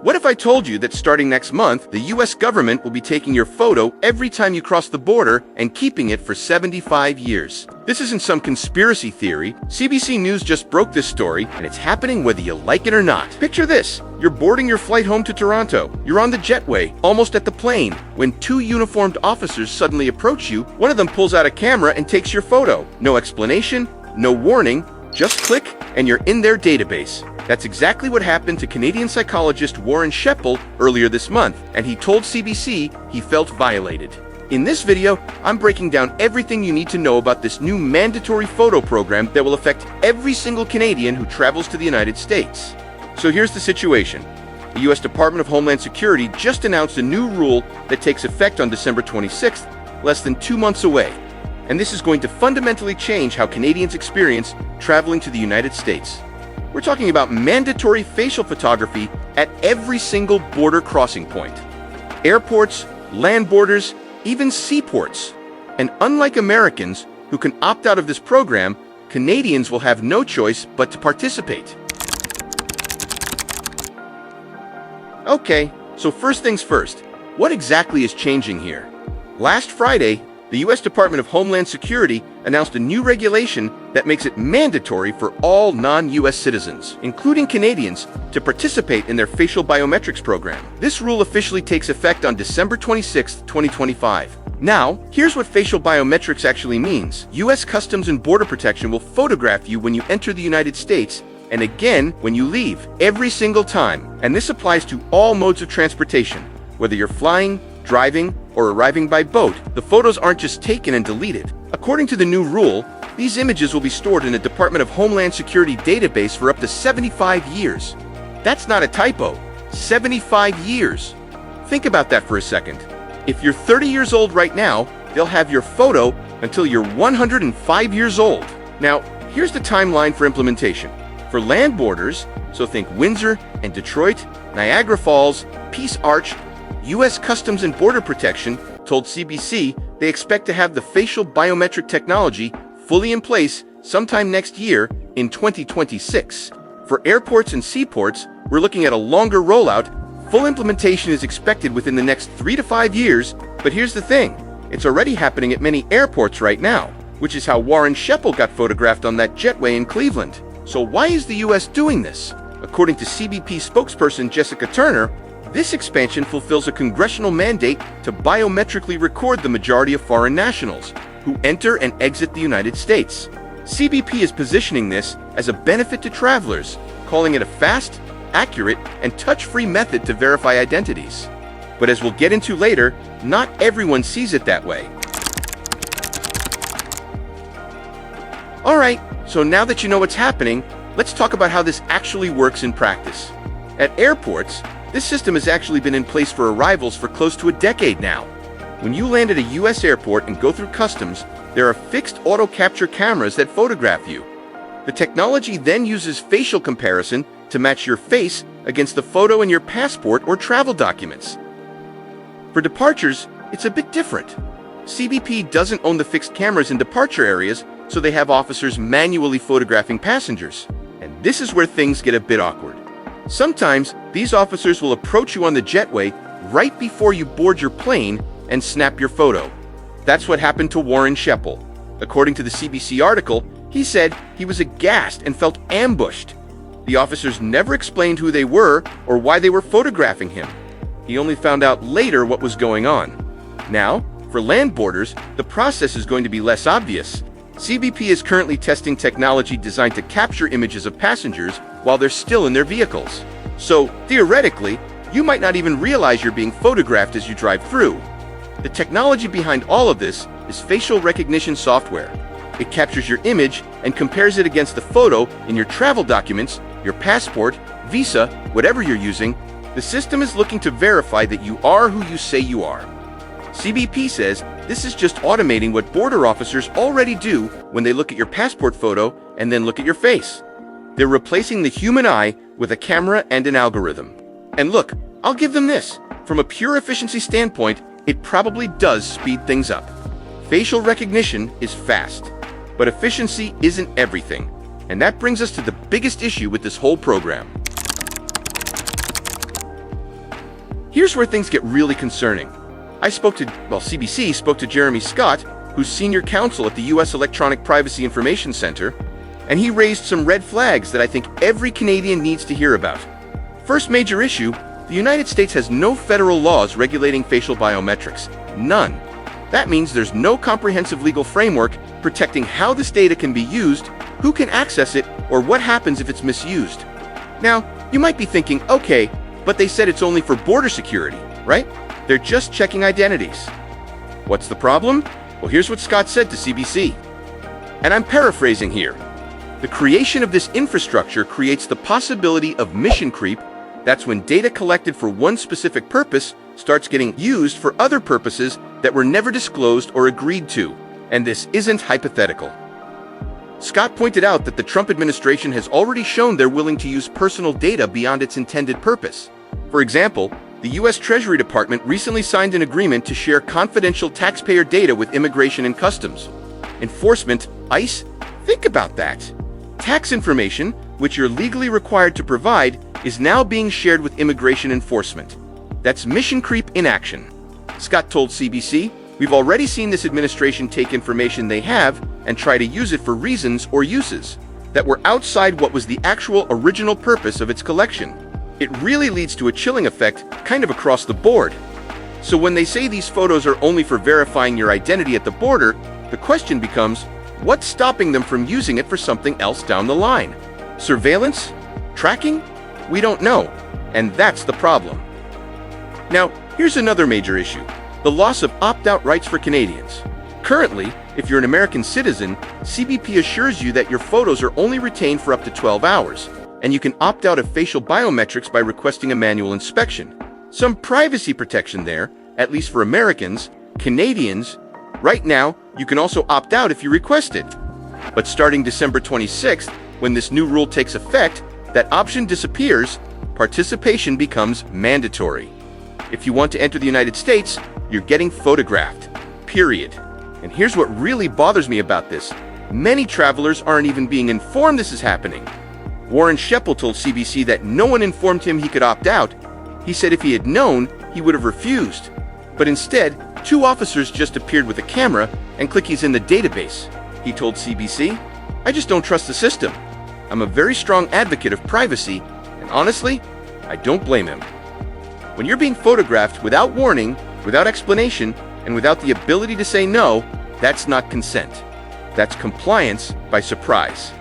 What if I told you that starting next month, the US government will be taking your photo every time you cross the border and keeping it for 75 years? This isn't some conspiracy theory. CBC News just broke this story, and it's happening whether you like it or not. Picture this. You're boarding your flight home to Toronto. You're on the jetway, almost at the plane, when two uniformed officers suddenly approach you. One of them pulls out a camera and takes your photo. No explanation, no warning, just click, and you're in their database. That's exactly what happened to Canadian psychologist Warren Sheppel earlier this month, and he told CBC he felt violated. In this video, I'm breaking down everything you need to know about this new mandatory photo program that will affect every single Canadian who travels to the United States. So here's the situation. The U.S. Department of Homeland Security just announced a new rule that takes effect on December 26th, less than 2 months away. And this is going to fundamentally change how Canadians experience traveling to the United States. We're talking about mandatory facial photography at every single border crossing point. Airports, land borders, even seaports. And unlike Americans, who can opt out of this program, Canadians will have no choice but to participate. Okay, so first things first, what exactly is changing here? Last Friday, the U.S. Department of Homeland Security announced a new regulation that makes it mandatory for all non-U.S. citizens, including Canadians, to participate in their facial biometrics program. This rule officially takes effect on December 26, 2025. Now, here's what facial biometrics actually means. U.S. Customs and Border Protection will photograph you when you enter the United States and again when you leave, every single time. And this applies to all modes of transportation, whether you're flying, driving, or arriving by boat. The photos aren't just taken and deleted. According to the new rule, these images will be stored in a Department of Homeland Security database for up to 75 years. That's not a typo. 75 years. Think about that for a second. If you're 30 years old right now, they'll have your photo until you're 105 years old. Now, here's the timeline for implementation. For land borders, so think Windsor and Detroit, Niagara Falls, Peace Arch, U.S. Customs and Border Protection told CBC they expect to have the facial biometric technology fully in place sometime next year in 2026. For airports and seaports, we're looking at a longer rollout. Full implementation is expected within the next 3 to 5 years, but here's the thing. It's already happening at many airports right now, which is how Warren Sheppel got photographed on that jetway in Cleveland. So why is the U.S. doing this? According to CBP spokesperson Jessica Turner, this expansion fulfills a congressional mandate to biometrically record the majority of foreign nationals who enter and exit the United States. CBP is positioning this as a benefit to travelers, calling it a fast, accurate, and touch-free method to verify identities. But as we'll get into later, not everyone sees it that way. Alright, so now that you know what's happening, let's talk about how this actually works in practice. At airports, this system has actually been in place for arrivals for close to a decade now. When you land at a U.S. airport and go through customs, there are fixed auto-capture cameras that photograph you. The technology then uses facial comparison to match your face against the photo in your passport or travel documents. For departures, it's a bit different. CBP doesn't own the fixed cameras in departure areas, so they have officers manually photographing passengers. And this is where things get a bit awkward. Sometimes, these officers will approach you on the jetway right before you board your plane and snap your photo. That's what happened to Warren Sheppel. According to the CBC article, he said he was aghast and felt ambushed. The officers never explained who they were or why they were photographing him. He only found out later what was going on. Now, for land borders, the process is going to be less obvious. CBP is currently testing technology designed to capture images of passengers while they're still in their vehicles. So, theoretically, you might not even realize you're being photographed as you drive through. The technology behind all of this is facial recognition software. It captures your image and compares it against the photo in your travel documents, your passport, visa, whatever you're using. The system is looking to verify that you are who you say you are. CBP says this is just automating what border officers already do when they look at your passport photo and then look at your face. They're replacing the human eye with a camera and an algorithm. And look, I'll give them this. From a pure efficiency standpoint, it probably does speed things up. Facial recognition is fast, but efficiency isn't everything. And that brings us to the biggest issue with this whole program. Here's where things get really concerning. CBC spoke to Jeremy Scott, who's senior counsel at the U.S. Electronic Privacy Information Center, and he raised some red flags that I think every Canadian needs to hear about. First major issue, the United States has no federal laws regulating facial biometrics. None. That means there's no comprehensive legal framework protecting how this data can be used, who can access it, or what happens if it's misused. Now, you might be thinking, okay, but they said it's only for border security, right? They're just checking identities. What's the problem? Well, here's what Scott said to CBC. And I'm paraphrasing here. The creation of this infrastructure creates the possibility of mission creep. That's when data collected for one specific purpose starts getting used for other purposes that were never disclosed or agreed to. And this isn't hypothetical. Scott pointed out that the Trump administration has already shown they're willing to use personal data beyond its intended purpose. For example, the U.S. Treasury Department recently signed an agreement to share confidential taxpayer data with Immigration and Customs Enforcement, ICE. Think about that. Tax information, which you're legally required to provide, is now being shared with immigration enforcement. That's mission creep in action. Scott told CBC, "We've already seen this administration take information they have and try to use it for reasons or uses that were outside what was the actual original purpose of its collection." It really leads to a chilling effect kind of across the board. So when they say these photos are only for verifying your identity at the border, the question becomes, what's stopping them from using it for something else down the line? Surveillance? Tracking? We don't know. And that's the problem. Now, here's another major issue: the loss of opt-out rights for Canadians. Currently, if you're an American citizen, CBP assures you that your photos are only retained for up to 12 hours, and you can opt out of facial biometrics by requesting a manual inspection. Some privacy protection there, at least for Americans. Canadians, right now, you can also opt out if you request it. But starting December 26th, when this new rule takes effect, that option disappears. Participation becomes mandatory. If you want to enter the United States, you're getting photographed. Period. And here's what really bothers me about this. Many travelers aren't even being informed this is happening. Warren Sheppel told CBC that no one informed him he could opt out. He said if he had known, he would have refused. But instead, 2 officers just appeared with a camera and click he's in the database. He told CBC, "I just don't trust the system. I'm a very strong advocate of privacy, and honestly, I don't blame him." When you're being photographed without warning, without explanation, and without the ability to say no, that's not consent. That's compliance by surprise.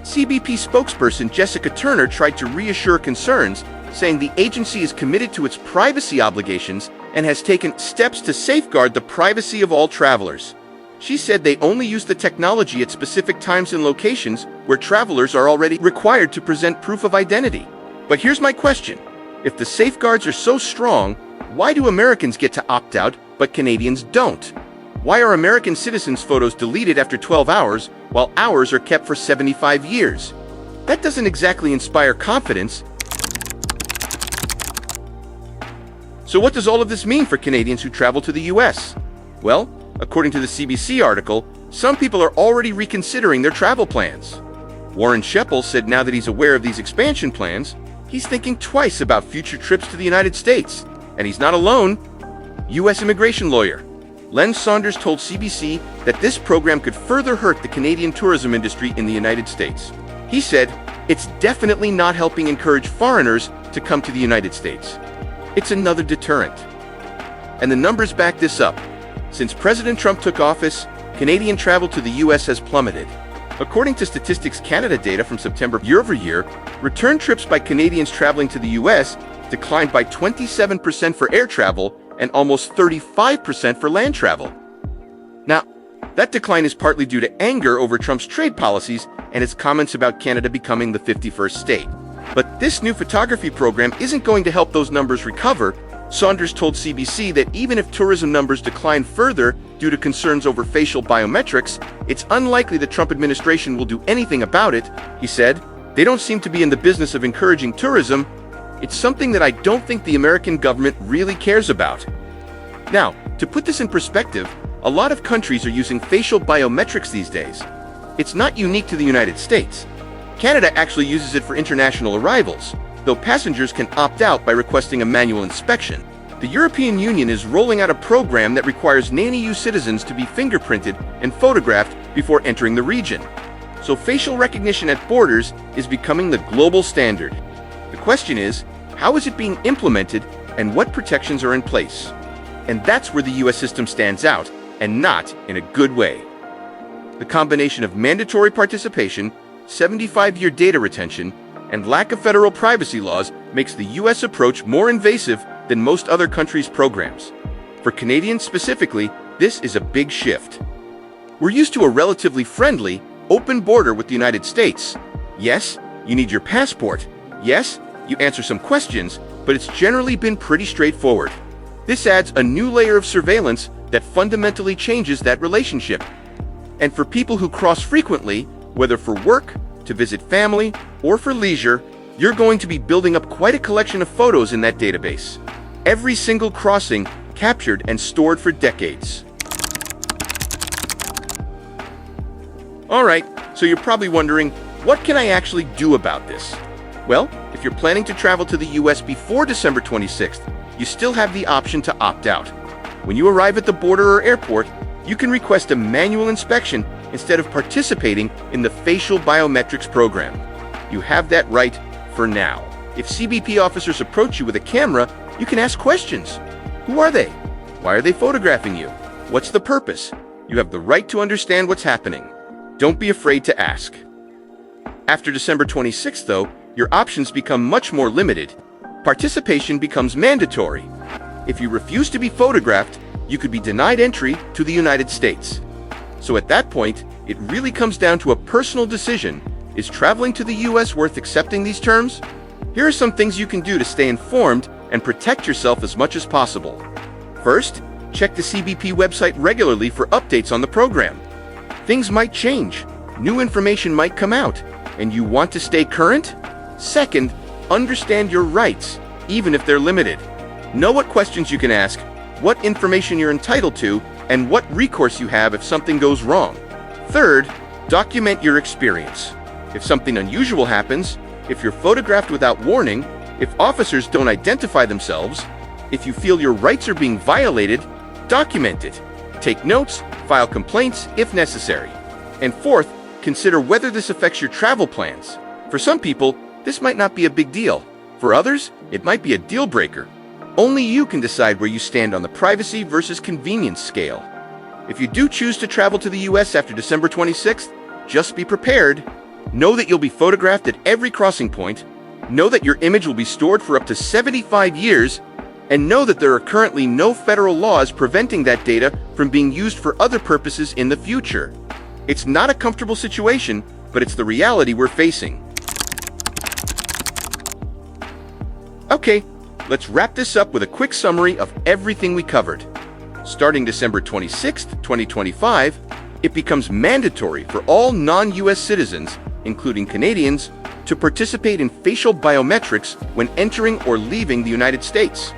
CBP spokesperson Jessica Turner tried to reassure concerns, saying the agency is committed to its privacy obligations and has taken steps to safeguard the privacy of all travelers. She said they only use the technology at specific times and locations where travelers are already required to present proof of identity. But here's my question. If the safeguards are so strong, why do Americans get to opt out but Canadians don't? Why are American citizens' photos deleted after 12 hours while ours are kept for 75 years? That doesn't exactly inspire confidence. So what does all of this mean for Canadians who travel to the US? Well, according to the CBC article, some people are already reconsidering their travel plans. Warren Sheppel said now that he's aware of these expansion plans, he's thinking twice about future trips to the United States. And he's not alone. U.S. immigration lawyer Len Saunders told CBC that this program could further hurt the Canadian tourism industry in the United States. He said, "It's definitely not helping encourage foreigners to come to the United States. It's another deterrent." And the numbers back this up. Since President Trump took office, Canadian travel to the U.S. has plummeted. According to Statistics Canada data from September year-over-year, return trips by Canadians traveling to the U.S. declined by 27% for air travel and almost 35% for land travel. Now, that decline is partly due to anger over Trump's trade policies and his comments about Canada becoming the 51st state. But this new photography program isn't going to help those numbers recover. Saunders told CBC that even if tourism numbers decline further due to concerns over facial biometrics, it's unlikely the Trump administration will do anything about it. He said, "They don't seem to be in the business of encouraging tourism. It's something that I don't think the American government really cares about." Now, to put this in perspective, a lot of countries are using facial biometrics these days. It's not unique to the United States. Canada actually uses it for international arrivals, though passengers can opt out by requesting a manual inspection. The European Union is rolling out a program that requires non-EU citizens to be fingerprinted and photographed before entering the region. So facial recognition at borders is becoming the global standard. The question is, how is it being implemented and what protections are in place? And that's where the US system stands out, and not in a good way. The combination of mandatory participation, 75-year data retention, and lack of federal privacy laws makes the US approach more invasive than most other countries' programs. For Canadians specifically, this is a big shift. We're used to a relatively friendly, open border with the United States. Yes, you need your passport. Yes, you answer some questions, but it's generally been pretty straightforward. This adds a new layer of surveillance that fundamentally changes that relationship. And for people who cross frequently, whether for work, to visit family, or for leisure, you're going to be building up quite a collection of photos in that database. Every single crossing captured and stored for decades. Alright, so you're probably wondering, what can I actually do about this? Well, if you're planning to travel to the US before December 26th, you still have the option to opt out. When you arrive at the border or airport, you can request a manual inspection instead of participating in the facial biometrics program. You have that right for now. If CBP officers approach you with a camera, you can ask questions. Who are they? Why are they photographing you? What's the purpose? You have the right to understand what's happening. Don't be afraid to ask. After December 26th, though, your options become much more limited. Participation becomes mandatory. If you refuse to be photographed, you could be denied entry to the United States. So at that point, it really comes down to a personal decision. Is traveling to the US worth accepting these terms? Here are some things you can do to stay informed and protect yourself as much as possible. First, check the CBP website regularly for updates on the program. Things might change, new information might come out, and you want to stay current? Second, understand your rights, even if they're limited. Know what questions you can ask, what information you're entitled to, and what recourse you have if something goes wrong. Third, document your experience. If something unusual happens, if you're photographed without warning, if officers don't identify themselves, if you feel your rights are being violated, document it. Take notes, file complaints if necessary. And fourth, consider whether this affects your travel plans. For some people, this might not be a big deal. For others, it might be a deal breaker. Only you can decide where you stand on the privacy versus convenience scale. If you do choose to travel to the US after December 26th, just be prepared. Know that you'll be photographed at every crossing point. Know that your image will be stored for up to 75 years. And know that there are currently no federal laws preventing that data from being used for other purposes in the future. It's not a comfortable situation, but it's the reality we're facing. Okay, let's wrap this up with a quick summary of everything we covered. Starting December 26, 2025, it becomes mandatory for all non-US citizens, including Canadians, to participate in facial biometrics when entering or leaving the United States.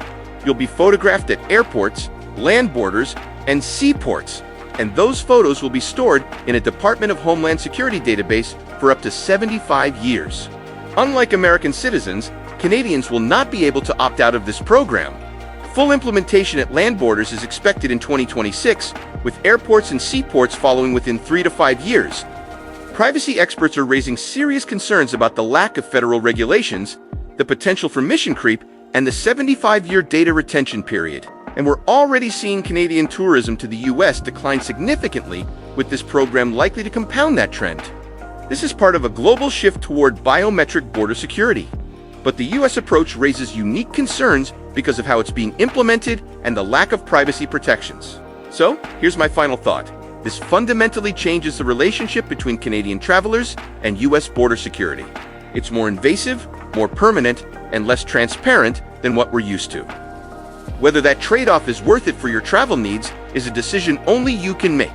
You'll be photographed at airports, land borders, and seaports, and those photos will be stored in a Department of Homeland Security database for up to 75 years. Unlike American citizens, Canadians will not be able to opt out of this program. Full implementation at land borders is expected in 2026, with airports and seaports following within 3 to 5 years. Privacy experts are raising serious concerns about the lack of federal regulations, the potential for mission creep, and the 75-year data retention period. And we're already seeing Canadian tourism to the US decline significantly, with this program likely to compound that trend. This is part of a global shift toward biometric border security. But the US approach raises unique concerns because of how it's being implemented and the lack of privacy protections. So, here's my final thought. This fundamentally changes the relationship between Canadian travelers and US border security. It's more invasive, more permanent, and less transparent than what we're used to. Whether that trade-off is worth it for your travel needs is a decision only you can make.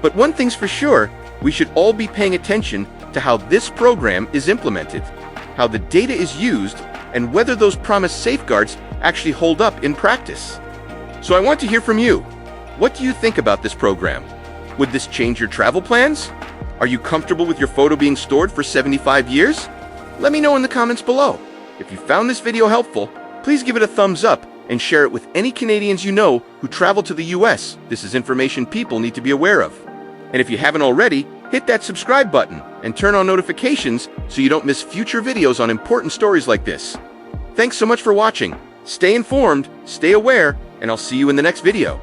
But one thing's for sure, we should all be paying attention to how this program is implemented, how the data is used, and whether those promised safeguards actually hold up in practice. So I want to hear from you. What do you think about this program? Would this change your travel plans? Are you comfortable with your photo being stored for 75 years? Let me know in the comments below. If you found this video helpful, please give it a thumbs up and share it with any Canadians you know who travel to the US. This is information people need to be aware of. And if you haven't already, hit that subscribe button and turn on notifications so you don't miss future videos on important stories like this. Thanks so much for watching. Stay informed, stay aware, and I'll see you in the next video.